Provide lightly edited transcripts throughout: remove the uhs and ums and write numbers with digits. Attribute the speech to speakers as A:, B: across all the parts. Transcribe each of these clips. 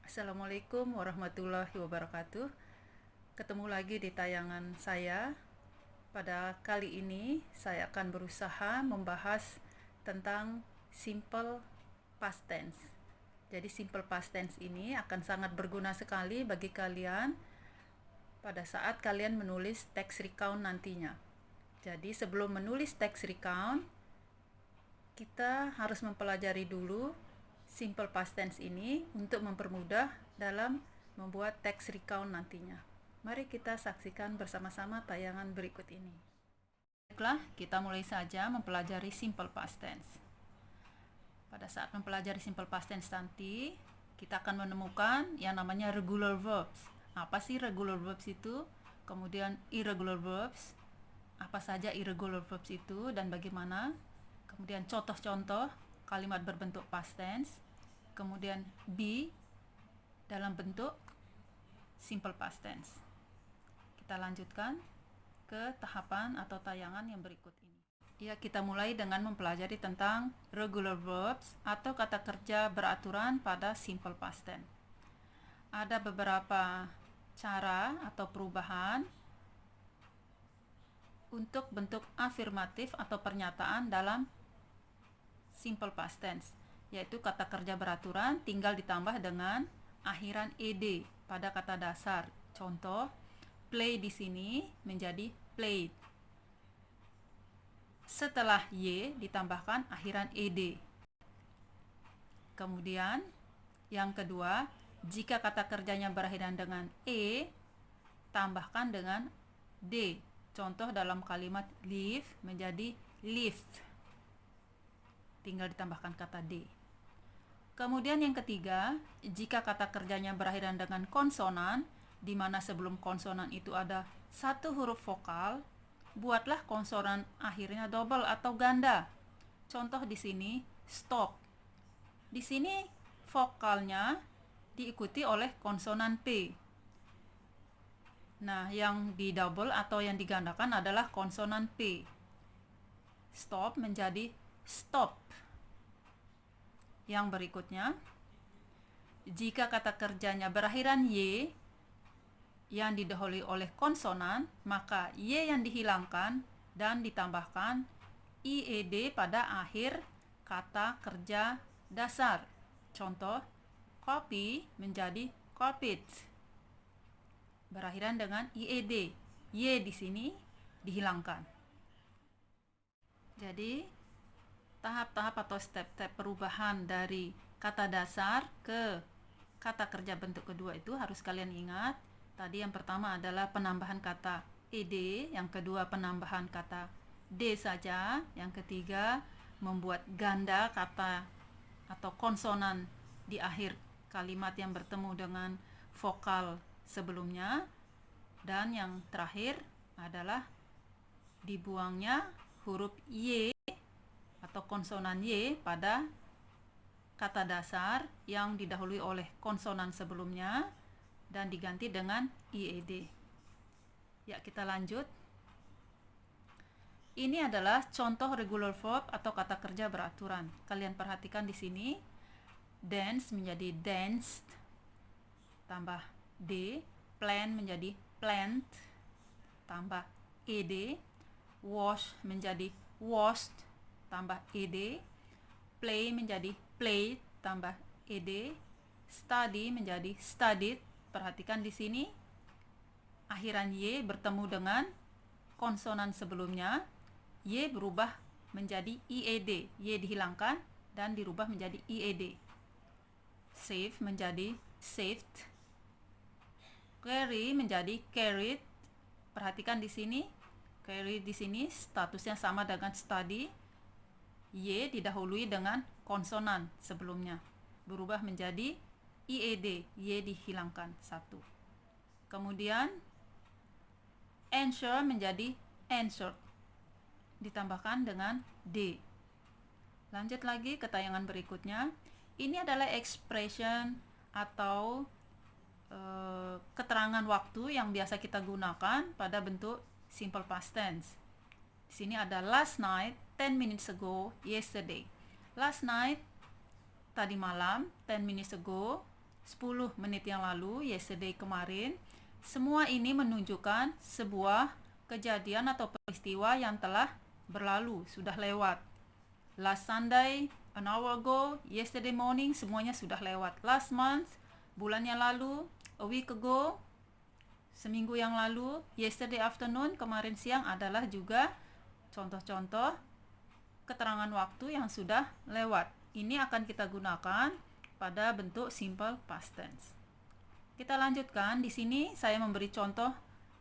A: Assalamualaikum warahmatullahi wabarakatuh. Ketemu lagi di tayangan saya. Pada kali ini saya akan berusaha membahas tentang simple past tense. Jadi simple past tense ini akan sangat berguna sekali bagi kalian pada saat kalian menulis text recount nantinya. Jadi sebelum menulis text recount, kita harus mempelajari dulu simple past tense ini untuk mempermudah dalam membuat text recount nantinya. Mari kita saksikan bersama-sama tayangan berikut ini. Baiklah, kita mulai saja mempelajari simple past tense. Pada saat mempelajari simple past tense nanti, kita akan menemukan yang namanya regular verbs. Apa sih regular verbs itu? Kemudian irregular verbs. Apa saja irregular verbs itu dan bagaimana? Kemudian contoh-contoh kalimat berbentuk past tense, kemudian be dalam bentuk simple past tense. Kita lanjutkan ke tahapan atau tayangan yang berikut ini. Ya, kita mulai dengan mempelajari tentang regular verbs atau kata kerja beraturan pada simple past tense. Ada beberapa cara atau perubahan untuk bentuk afirmatif atau pernyataan dalam simple past tense, yaitu kata kerja beraturan tinggal ditambah dengan akhiran ed pada kata dasar. Contoh, play di sini menjadi played. Setelah y ditambahkan akhiran ed. Kemudian yang kedua, jika kata kerjanya berakhiran dengan tambahkan dengan d. Contoh dalam kalimat live menjadi lived. Tinggal ditambahkan kata d. Kemudian yang ketiga, jika kata kerjanya berakhiran dengan konsonan, di mana sebelum konsonan itu ada satu huruf vokal, buatlah konsonan akhirnya double atau ganda. Contoh di sini stop. Di sini vokalnya diikuti oleh konsonan p. Nah, yang di double atau yang digandakan adalah konsonan p. Stop menjadi stop. Yang berikutnya, jika kata kerjanya berakhiran y yang didahului oleh konsonan, maka y yang dihilangkan dan ditambahkan ied pada akhir kata kerja dasar. Contoh, copy menjadi copied. Berakhiran dengan ied. Y di sini dihilangkan. Jadi, tahap-tahap atau step-step perubahan dari kata dasar ke kata kerja bentuk kedua itu harus kalian ingat. Tadi yang pertama adalah penambahan kata ed, yang kedua penambahan kata d saja, yang ketiga membuat ganda kata atau konsonan di akhir kalimat yang bertemu dengan vokal sebelumnya, dan yang terakhir adalah dibuangnya huruf y atau konsonan y pada kata dasar yang didahului oleh konsonan sebelumnya dan diganti dengan ied. Ya, kita lanjut. Ini adalah contoh regular verb atau kata kerja beraturan. Kalian perhatikan di sini, dance menjadi danced tambah d, plan menjadi plant tambah ed, wash menjadi washed tambah ed, play menjadi played tambah ed, study menjadi studied. Perhatikan di sini akhiran y bertemu dengan konsonan sebelumnya, y berubah menjadi ied, y dihilangkan dan dirubah menjadi ied. Save menjadi saved, carry menjadi carried. Perhatikan di sini, carry di sini statusnya sama dengan study. Y didahului dengan konsonan sebelumnya, berubah menjadi ied, y dihilangkan satu. Kemudian answer menjadi answered, ditambahkan dengan d. Lanjut lagi ke tayangan berikutnya. Ini adalah expression atau keterangan waktu yang biasa kita gunakan pada bentuk simple past tense. Di sini ada last night, 10 minutes ago, yesterday. Last night, tadi malam, 10 minutes ago, 10 menit yang lalu, yesterday kemarin. Semua ini menunjukkan sebuah kejadian atau peristiwa yang telah berlalu, sudah lewat. Last Sunday, an hour ago, yesterday morning, semuanya sudah lewat. Last month, bulan yang lalu, a week ago, seminggu yang lalu, yesterday afternoon, kemarin siang adalah juga contoh-contoh keterangan waktu yang sudah lewat. Ini akan kita gunakan pada bentuk simple past tense. Kita lanjutkan. Di sini saya memberi contoh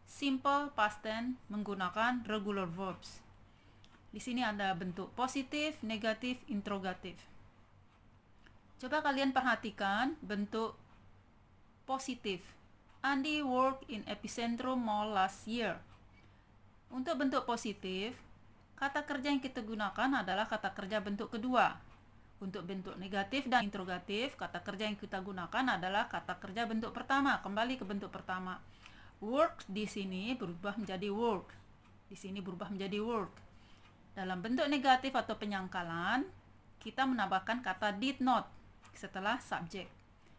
A: simple past tense menggunakan regular verbs. Di sini ada bentuk positif, negatif, interrogatif. Coba kalian perhatikan bentuk positif. Andy worked in Epicentrum Mall last year. Untuk bentuk positif, kata kerja yang kita gunakan adalah kata kerja bentuk kedua. Untuk bentuk negatif dan interrogatif, kata kerja yang kita gunakan adalah kata kerja bentuk pertama. Kembali ke bentuk pertama. Work di sini berubah menjadi work. Di sini berubah menjadi work. Dalam bentuk negatif atau penyangkalan, kita menambahkan kata did not setelah subjek.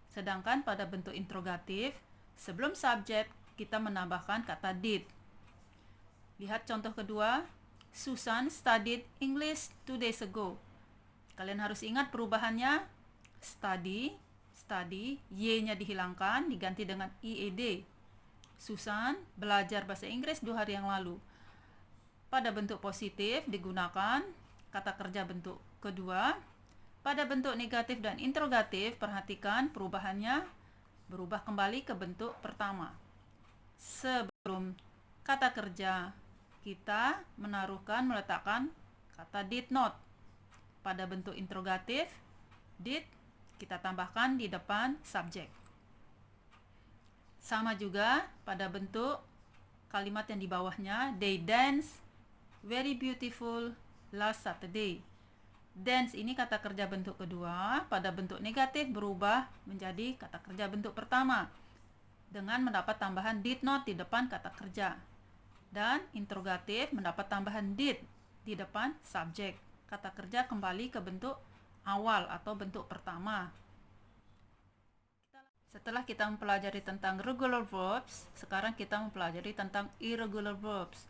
A: Sedangkan pada bentuk interrogatif, sebelum subjek kita menambahkan kata did. Lihat contoh kedua. Susan studied English 2 days ago. Kalian harus ingat perubahannya. Study, y-nya dihilangkan, diganti dengan ied. Susan belajar bahasa Inggris 2 hari yang lalu. Pada bentuk positif digunakan kata kerja bentuk kedua. Pada bentuk negatif dan interrogatif, perhatikan perubahannya berubah kembali ke bentuk pertama. Sebelum kata kerja, kita meletakkan kata did not. Pada bentuk interrogatif, did kita tambahkan di depan subjek. Sama juga pada bentuk kalimat yang di bawahnya, they dance very beautiful last Saturday. Dance ini kata kerja bentuk kedua, pada bentuk negatif berubah menjadi kata kerja bentuk pertama dengan mendapat tambahan did not di depan kata kerja. Dan interrogatif mendapat tambahan did di depan subjek. Kata kerja kembali ke bentuk awal atau bentuk pertama. Setelah kita mempelajari tentang regular verbs, sekarang kita mempelajari tentang irregular verbs.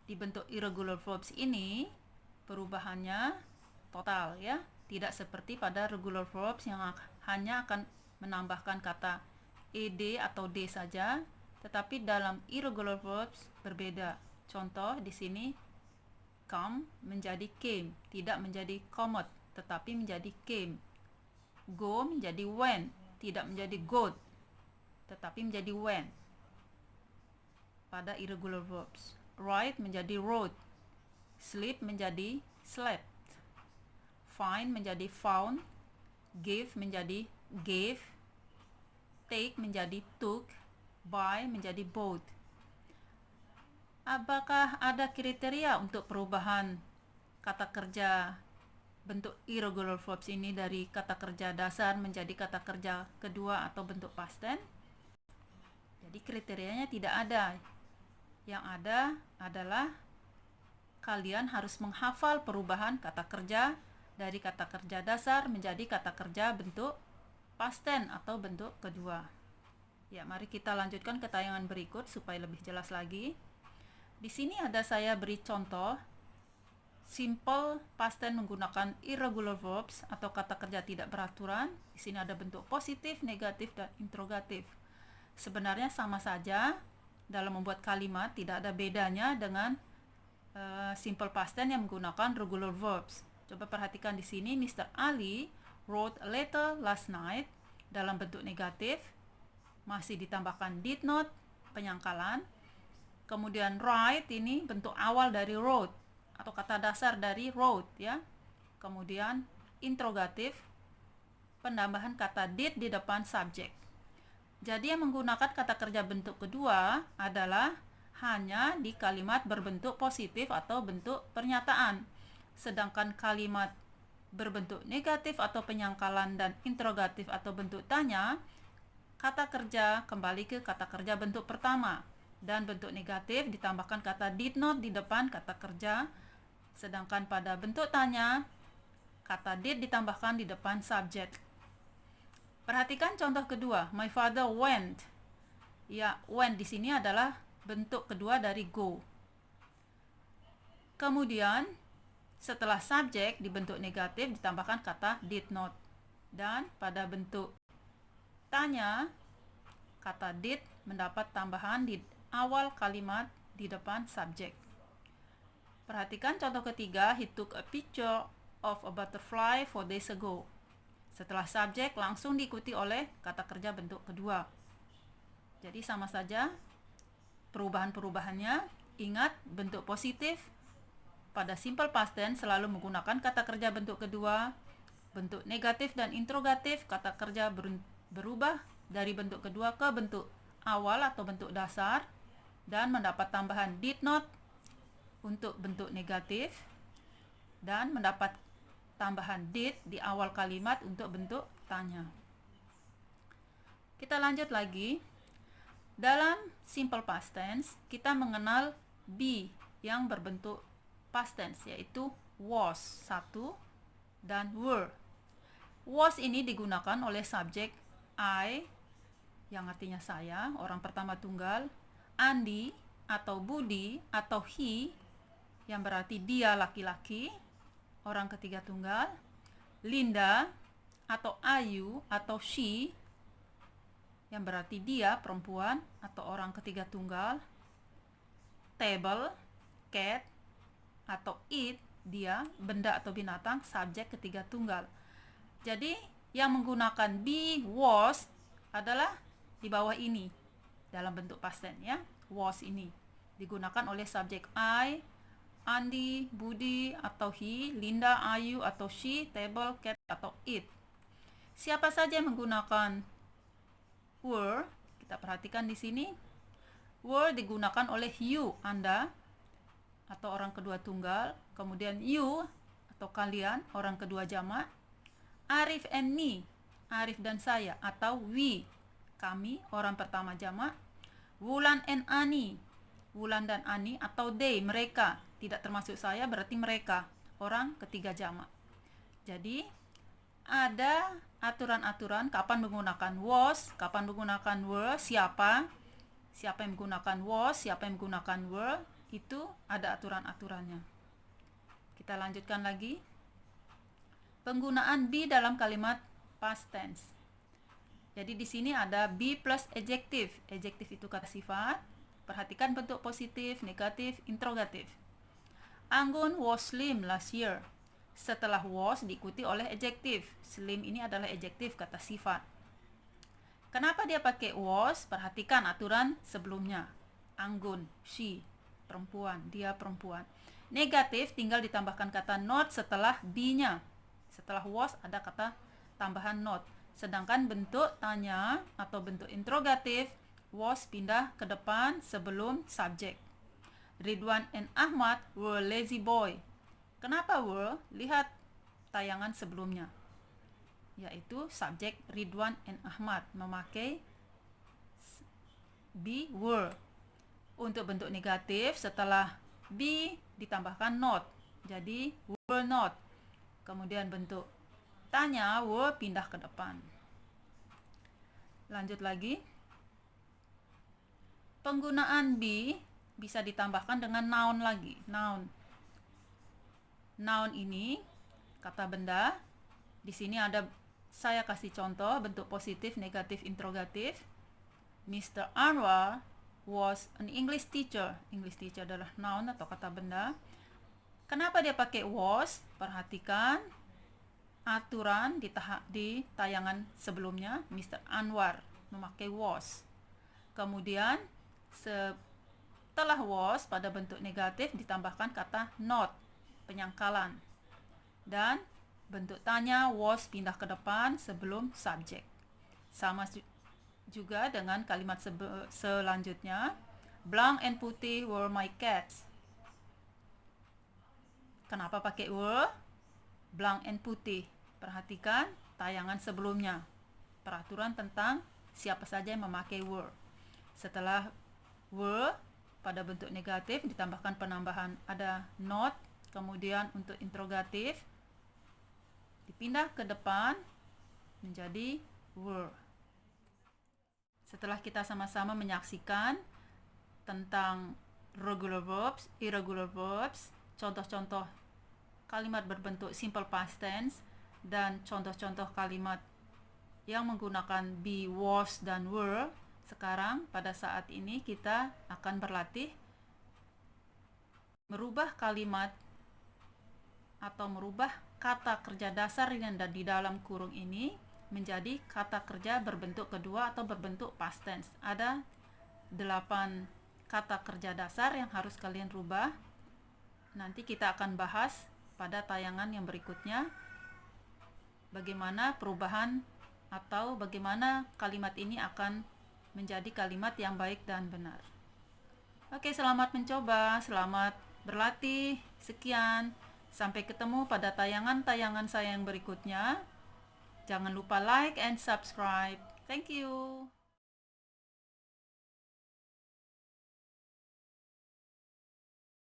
A: Di bentuk irregular verbs ini, perubahannya total ya. Tidak seperti pada regular verbs yang hanya akan menambahkan kata ed atau d saja, tetapi dalam irregular verbs berbeda. Contoh di sini, come menjadi came, tidak menjadi comed, tetapi menjadi came. Go menjadi went, tidak menjadi got, tetapi menjadi went pada irregular verbs. Write menjadi wrote, sleep menjadi slept, find menjadi found, give menjadi gave, take menjadi took, buy menjadi bought. Apakah ada kriteria untuk perubahan kata kerja bentuk irregular verbs ini dari kata kerja dasar menjadi kata kerja kedua atau bentuk past tense? Jadi kriterianya tidak ada. Yang ada adalah kalian harus menghafal perubahan kata kerja dari kata kerja dasar menjadi kata kerja bentuk past tense atau bentuk kedua. Ya, mari kita lanjutkan ke tayangan berikut supaya lebih jelas lagi. Di sini ada saya beri contoh simple past tense menggunakan irregular verbs atau kata kerja tidak beraturan. Di sini ada bentuk positif, negatif, dan interrogatif. Sebenarnya sama saja dalam membuat kalimat, tidak ada bedanya dengan simple past tense yang menggunakan regular verbs. Coba perhatikan di sini, Mr. Ali wrote a letter last night. Dalam bentuk negatif masih ditambahkan did not, penyangkalan. Kemudian write ini bentuk awal dari wrote atau kata dasar dari wrote ya. Kemudian interrogatif, penambahan kata did di depan subjek. Jadi yang menggunakan kata kerja bentuk kedua adalah hanya di kalimat berbentuk positif atau bentuk pernyataan. Sedangkan kalimat berbentuk negatif atau penyangkalan dan interrogatif atau bentuk tanya, kata kerja kembali ke kata kerja bentuk pertama. Dan bentuk negatif ditambahkan kata did not di depan kata kerja. Sedangkan pada bentuk tanya, kata did ditambahkan di depan subjek. Perhatikan contoh kedua, my father went. Ya, went di sini adalah bentuk kedua dari go. Kemudian, setelah subjek di bentuk negatif ditambahkan kata did not. Dan pada bentuk tanya, kata did mendapat tambahan di awal kalimat di depan subjek. Perhatikan contoh ketiga, he took a picture of a butterfly 4 days ago. Setelah subjek langsung diikuti oleh kata kerja bentuk kedua. Jadi sama saja perubahan-perubahannya. Ingat, bentuk positif pada simple past tense selalu menggunakan kata kerja bentuk kedua. Bentuk negatif dan interrogatif, kata kerja berubah dari bentuk kedua ke bentuk awal atau bentuk dasar dan mendapat tambahan did not untuk bentuk negatif dan mendapat tambahan did di awal kalimat untuk bentuk tanya. Kita lanjut lagi. Dalam simple past tense, kita mengenal be yang berbentuk past tense, yaitu was, satu, dan were. Was ini digunakan oleh subjek I, yang artinya saya, orang pertama tunggal, Andi atau Budi atau he, yang berarti dia laki-laki, orang ketiga tunggal, Linda atau Ayu atau she, yang berarti dia perempuan atau orang ketiga tunggal, table, cat atau it, dia benda atau binatang, subjek ketiga tunggal. Jadi yang menggunakan be, was adalah di bawah ini dalam bentuk past tense ya. Was ini digunakan oleh subjek I, Andi, Budi atau he, Linda, Ayu atau she, table, cat atau it. Siapa saja yang menggunakan were? Kita perhatikan di sini. Were digunakan oleh you, Anda atau orang kedua tunggal, kemudian you atau kalian, orang kedua jamak, Arif and me, Arif dan saya, atau we, kami, orang pertama jamak, Wulan and Ani, Wulan dan Ani, atau they, mereka, tidak termasuk saya berarti mereka, orang ketiga jamak. Jadi ada aturan-aturan kapan menggunakan was, kapan menggunakan were, siapa yang menggunakan was, siapa yang menggunakan were, itu ada aturan-aturannya. Kita lanjutkan lagi. Penggunaan be dalam kalimat past tense. Jadi di sini ada be plus adjective. Adjective itu kata sifat. Perhatikan bentuk positif, negatif, interrogatif. Anggun was slim last year. Setelah was diikuti oleh adjective. Slim ini adalah adjective kata sifat. Kenapa dia pakai was? Perhatikan aturan sebelumnya. Anggun, she, perempuan, dia perempuan. Negatif tinggal ditambahkan kata not setelah be-nya. Setelah was ada kata tambahan not. Sedangkan bentuk tanya atau bentuk interrogatif, was pindah ke depan sebelum subjek. Ridwan and Ahmad were lazy boy. Kenapa were? Lihat tayangan sebelumnya, yaitu subjek Ridwan and Ahmad memakai be, were. Untuk bentuk negatif, setelah be ditambahkan not, jadi were not. Kemudian bentuk tanya, were pindah ke depan. Lanjut lagi. Penggunaan be bisa ditambahkan dengan noun lagi. Noun ini kata benda. Di sini ada, saya kasih contoh bentuk positif, negatif, interrogatif. Mr. Anwar was an English teacher. English teacher adalah noun atau kata benda. Kenapa dia pakai was? Perhatikan aturan di tayangan sebelumnya. Mr. Anwar memakai was. Kemudian setelah was pada bentuk negatif ditambahkan kata not, penyangkalan. Dan bentuk tanya was pindah ke depan sebelum subjek. Sama juga dengan kalimat selanjutnya. Blank and Putih were my cats. Kenapa pakai were? Blank and Putih. Perhatikan tayangan sebelumnya. Peraturan tentang siapa saja yang memakai were. Setelah were pada bentuk negatif ditambahkan penambahan ada not. Kemudian untuk interrogatif dipindah ke depan menjadi were. Setelah kita sama-sama menyaksikan tentang regular verbs, irregular verbs, contoh-contoh kalimat berbentuk simple past tense, dan contoh-contoh kalimat yang menggunakan be, was, dan were, sekarang pada saat ini kita akan berlatih merubah kalimat atau merubah kata kerja dasar yang ada di dalam kurung ini menjadi kata kerja berbentuk kedua atau berbentuk past tense. Ada 8 kata kerja dasar yang harus kalian rubah. Nanti kita akan bahas pada tayangan yang berikutnya bagaimana perubahan atau bagaimana kalimat ini akan menjadi kalimat yang baik dan benar. Oke, selamat mencoba, selamat berlatih. Sekian, sampai ketemu pada tayangan-tayangan saya yang berikutnya. Jangan lupa like and subscribe. Thank you.